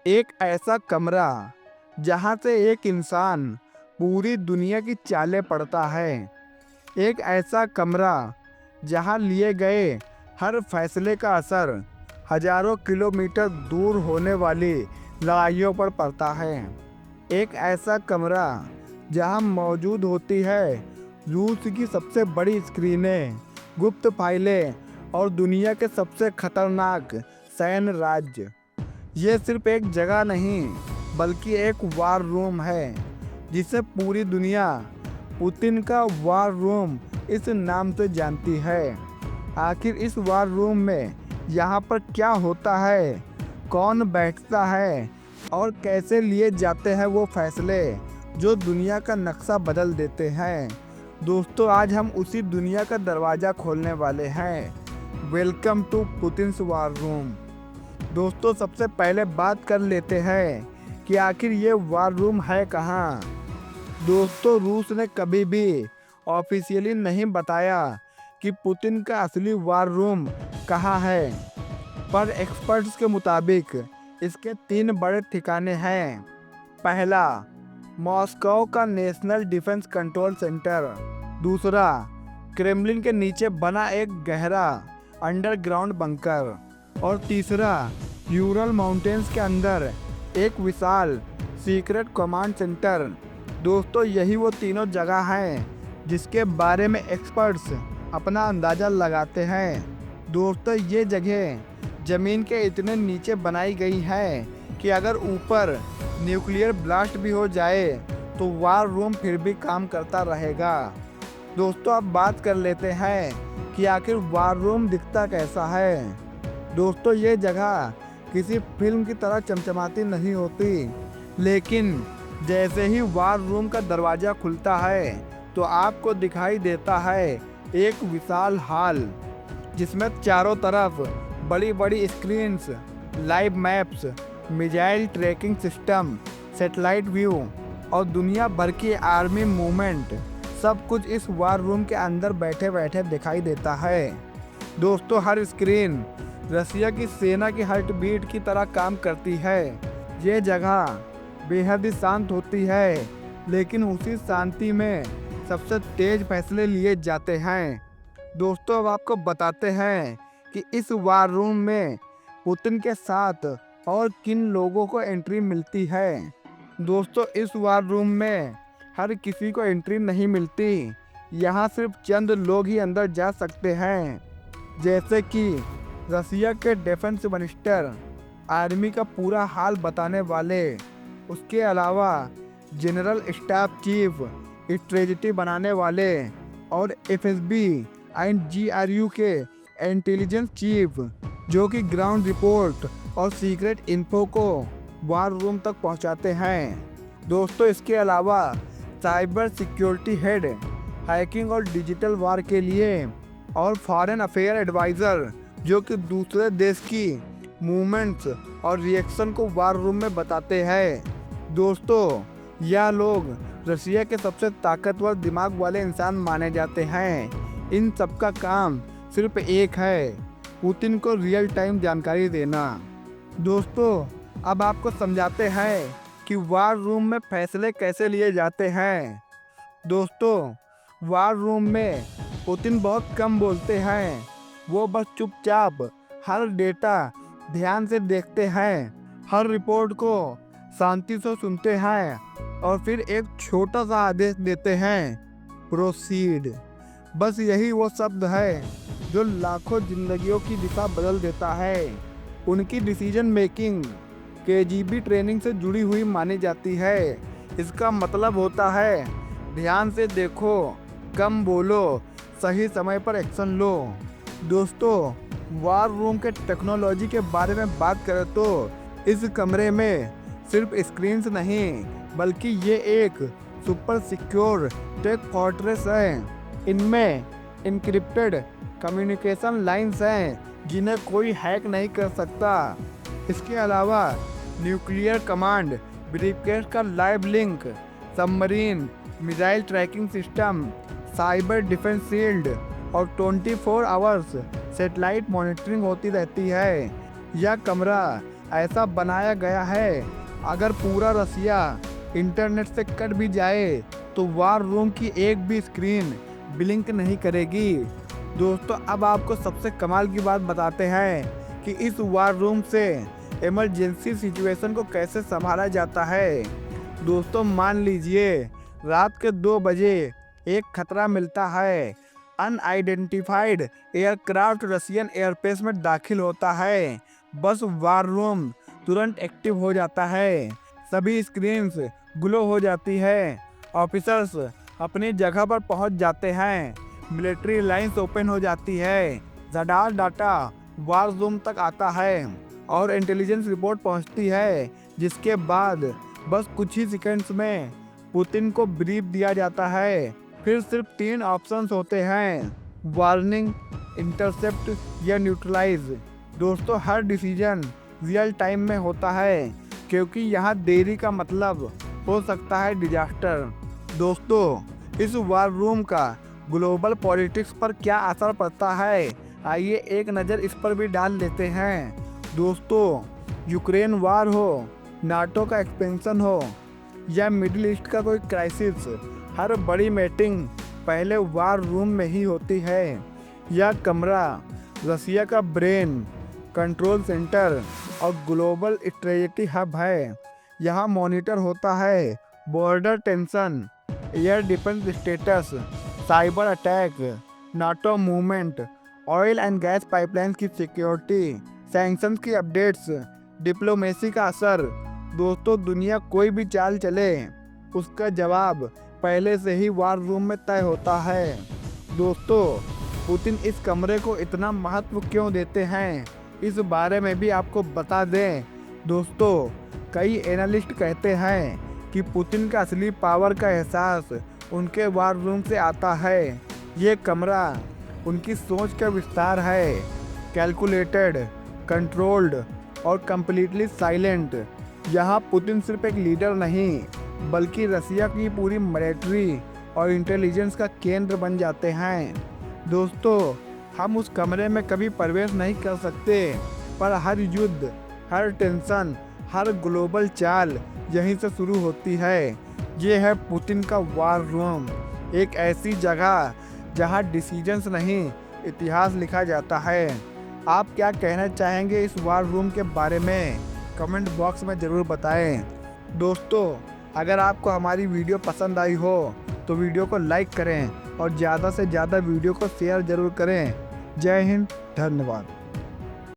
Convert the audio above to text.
एक ऐसा कमरा जहाँ से एक इंसान पूरी दुनिया की चालें पढ़ता है। एक ऐसा कमरा जहाँ लिए गए हर फैसले का असर हजारों किलोमीटर दूर होने वाली लड़ाइयों पर पड़ता है। एक ऐसा कमरा जहाँ मौजूद होती है रूस की सबसे बड़ी स्क्रीनें, गुप्त फाइलें और दुनिया के सबसे खतरनाक सैन्य राज्य। ये सिर्फ एक जगह नहीं बल्कि एक वार रूम है जिसे पूरी दुनिया पुतिन का वार रूम इस नाम से जानती है। आखिर इस वार रूम में यहाँ पर क्या होता है, कौन बैठता है और कैसे लिए जाते हैं वो फैसले जो दुनिया का नक्शा बदल देते हैं। दोस्तों, आज हम उसी दुनिया का दरवाज़ा खोलने वाले हैं। Welcome to Putin's war room. दोस्तों, सबसे पहले बात कर लेते हैं कि आखिर ये वार रूम है कहाँ। दोस्तों, रूस ने कभी भी ऑफिशियली नहीं बताया कि पुतिन का असली वार रूम कहाँ है, पर एक्सपर्ट्स के मुताबिक इसके 3 बड़े ठिकाने हैं। पहला, मॉस्को का नेशनल डिफेंस कंट्रोल सेंटर। दूसरा, क्रेमलिन के नीचे बना एक गहरा अंडरग्राउंड बंकर। और तीसरा, यूरल माउंटेन्स के अंदर एक विशाल सीक्रेट कमांड सेंटर। दोस्तों, यही वो तीनों जगह हैं जिसके बारे में एक्सपर्ट्स अपना अंदाज़ा लगाते हैं। दोस्तों, ये जगह ज़मीन के इतने नीचे बनाई गई है कि अगर ऊपर न्यूक्लियर ब्लास्ट भी हो जाए तो वार रूम फिर भी काम करता रहेगा। दोस्तों, अब बात कर लेते हैं कि आखिर वार रूम दिखता कैसा है। दोस्तों, ये जगह किसी फिल्म की तरह चमचमाती नहीं होती, लेकिन जैसे ही वार रूम का दरवाज़ा खुलता है तो आपको दिखाई देता है एक विशाल हॉल जिसमें चारों तरफ बड़ी बड़ी screens, live maps, missile tracking system, satellite view और दुनिया भर की आर्मी मूवमेंट, सब कुछ इस वार रूम के अंदर बैठे बैठे दिखाई देता है। दोस्तों, हर स्क्रीन रसिया की सेना की हार्ट बीट की तरह काम करती है। ये जगह बेहद ही शांत होती है, लेकिन उसी शांति में सबसे तेज फैसले लिए जाते हैं। दोस्तों, अब आपको बताते हैं कि इस वार रूम में पुतिन के साथ और किन लोगों को एंट्री मिलती है। दोस्तों, इस वार रूम में हर किसी को एंट्री नहीं मिलती। यहाँ सिर्फ चंद लोग ही अंदर जा सकते हैं, जैसे कि रसिया के डिफेंस मिनिस्टर, आर्मी का पूरा हाल बताने वाले, उसके अलावा जनरल स्टाफ चीफ, स्ट्रेटजी बनाने वाले और एफएसबी एंड जीआरयू के इंटेलिजेंस चीफ, जो कि ग्राउंड रिपोर्ट और सीक्रेट इन्फो को वार रूम तक पहुंचाते हैं। दोस्तों, इसके अलावा साइबर सिक्योरिटी हेड, हैकिंग और डिजिटल वार के लिए, और फॉरेन अफेयर एडवाइज़र, जो कि दूसरे देश की मूवमेंट्स और रिएक्शन को वार रूम में बताते हैं। दोस्तों, यह लोग रसिया के सबसे ताकतवर दिमाग वाले इंसान माने जाते हैं। इन सब का काम सिर्फ एक है, पुतिन को रियल टाइम जानकारी देना। दोस्तों, अब आपको समझाते हैं कि वार रूम में फैसले कैसे लिए जाते हैं। दोस्तों, वार रूम में पुतिन बहुत कम बोलते हैं। वो बस चुपचाप हर डेटा ध्यान से देखते हैं, हर रिपोर्ट को शांति से सुनते हैं और फिर एक छोटा सा आदेश देते हैं, प्रोसीड। बस यही वो शब्द है जो लाखों जिंदगियों की दिशा बदल देता है। उनकी डिसीजन मेकिंग केजीबी ट्रेनिंग से जुड़ी हुई मानी जाती है। इसका मतलब होता है, ध्यान से देखो, कम बोलो, सही समय पर एक्शन लो। दोस्तों, वार रूम के टेक्नोलॉजी के बारे में बात करें तो इस कमरे में सिर्फ स्क्रीन्स नहीं बल्कि ये एक सुपर सिक्योर टेक फोर्ट्रेस है। इनमें इनक्रिप्टेड कम्युनिकेशन लाइंस हैं जिन्हें कोई हैक नहीं कर सकता। इसके अलावा न्यूक्लियर कमांड ब्रीफकेस का live link, submarine missile tracking system, cyber defence shield और 24 आवर्स सैटेलाइट मॉनिटरिंग होती रहती है। यह कमरा ऐसा बनाया गया है, अगर पूरा रसिया इंटरनेट से कट भी जाए तो वार रूम की एक भी स्क्रीन ब्लिंक नहीं करेगी। दोस्तों, अब आपको सबसे कमाल की बात बताते हैं कि इस वार रूम से इमरजेंसी सिचुएशन को कैसे संभाला जाता है। दोस्तों, मान लीजिए रात के 2 बजे एक खतरा मिलता है। अनआइडेंटिफाइड एयरक्राफ्ट रशियन एयरस्पेस में दाखिल होता है। बस वार रूम तुरंत एक्टिव हो जाता है, सभी स्क्रीन्स ग्लो हो जाती है, ऑफिसर्स अपनी जगह पर पहुंच जाते हैं, मिलिट्री लाइंस ओपन हो जाती है, रडार डाटा वार रूम तक आता है और इंटेलिजेंस रिपोर्ट पहुंचती है, जिसके बाद बस कुछ ही सेकंड्स में पुतिन को ब्रीफ दिया जाता है। फिर सिर्फ 3 ऑप्शंस होते हैं: वार्निंग, इंटरसेप्ट या न्यूट्रलाइज। दोस्तों, हर डिसीजन रियल टाइम में होता है, क्योंकि यहाँ देरी का मतलब हो सकता है डिजास्टर। दोस्तों, इस वार रूम का ग्लोबल पॉलिटिक्स पर क्या असर पड़ता है, आइए एक नज़र इस पर भी डाल लेते हैं। दोस्तों, यूक्रेन वार हो, नाटो का एक्सपेंशन हो या मिडिल ईस्ट का कोई क्राइसिस, हर बड़ी मीटिंग पहले वार रूम में ही होती है। यह कमरा रसिया का ब्रेन, कंट्रोल सेंटर और ग्लोबल स्ट्रेटजी हब है। यहाँ मॉनिटर होता है border tension, air defence status, cyber attack, NATO movement, oil and gas pipeline की सिक्योरिटी, सैंक्शंस की अपडेट्स, डिप्लोमेसी का असर। दोस्तों, दुनिया कोई भी चाल चले, उसका जवाब पहले से ही वार रूम में तय होता है। दोस्तों, पुतिन इस कमरे को इतना महत्व क्यों देते हैं, इस बारे में भी आपको बता दें। दोस्तों, कई एनालिस्ट कहते हैं कि पुतिन का असली पावर का एहसास उनके वार रूम से आता है। ये कमरा उनकी सोच का विस्तार है, कैलकुलेटेड, कंट्रोल्ड और कंप्लीटली साइलेंट। यहाँ पुतिन सिर्फ एक लीडर नहीं, बल्कि रसिया की पूरी मिलिट्री और इंटेलिजेंस का केंद्र बन जाते हैं। दोस्तों, हम उस कमरे में कभी प्रवेश नहीं कर सकते, पर हर युद्ध, हर टेंशन, हर ग्लोबल चाल यहीं से शुरू होती है। ये है पुतिन का वार रूम, एक ऐसी जगह जहां डिसीजंस नहीं, इतिहास लिखा जाता है। आप क्या कहना चाहेंगे इस वार रूम के बारे में, कमेंट बॉक्स में ज़रूर बताएं। दोस्तों, अगर आपको हमारी वीडियो पसंद आई हो तो वीडियो को लाइक करें और ज़्यादा से ज़्यादा वीडियो को शेयर ज़रूर करें। जय हिंद, धन्यवाद।